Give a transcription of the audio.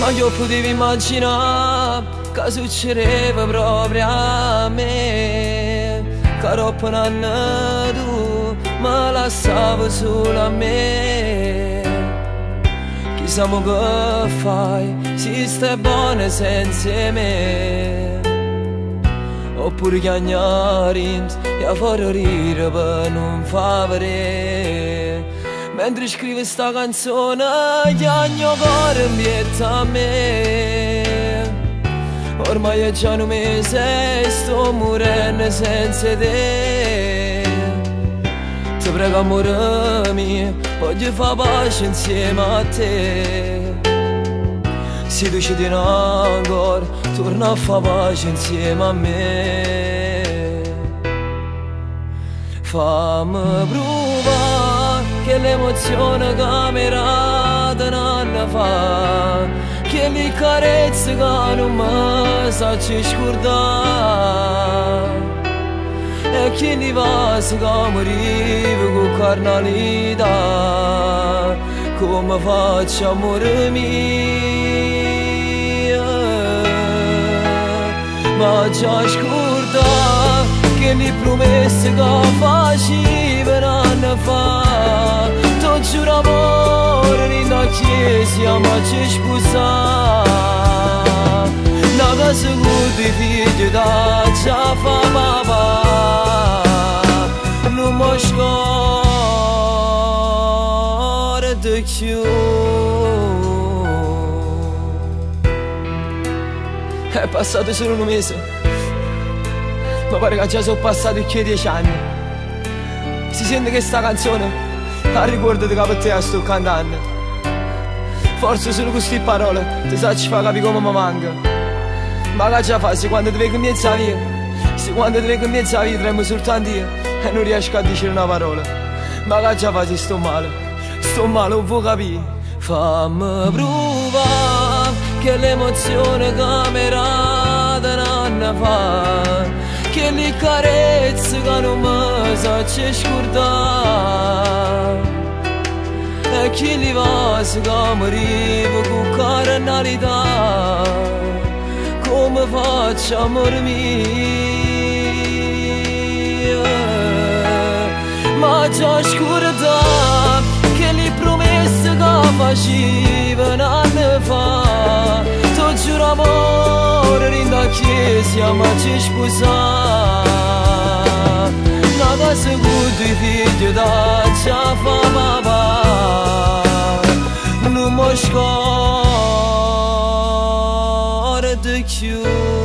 Ma io potevo immaginare che succedeva proprio a me, che troppo un anno tu mi lasciavo solo a me. Chissà mo che fai, se stai buona senza me, oppure chiagnare e a fare ridere per non fa vedere. Mentre scrivo sta canzone, chiagno cuore invietta a me. Ormai è già un mese e sto morendo senza te. Ti prego amore mio, voglio fare pace insieme a te. Se tu ci tieni ancora, torna a fare pace insieme a me. Fammi provare che l'emozione che mi rata un anno fa, che le carezze che non mi sacci scordare, e che li vasi che morivo con carnalità. Come faccio amore mio, ma già scordato che le promesse che facevo un anno fa. Ti giuro amore, nella chiesa ma ci sposare, una casa con due figli da già fa papà. Non mi scordo più. È passato solo un mese, ma pare che già sono passati più di 10 anni. Si sente che sta canzone a ricordo di che per te la sto cantando. Forse solo queste parole ti sa ci fa capire come mi manca. Ma che già fa, se quando ti vedo in mezzo a via, se quando ti vedo in mezzo a via tremo soltanto io e non riesco a dire una parola. Ma che già fa, se sto male, non vuoi capire. Fammi provare che l'emozione che mi rata un anno fa, che le carezze che non mi sacci scordare, e che li vasi che morivo con carnalità. Come faccio amore mio, ma già scordato che le promesse che facevo un anno fa. Ti giuro amore, nella chiesa ma ci sposare, una casa con due figli da già fa papà. Non mi scordo più.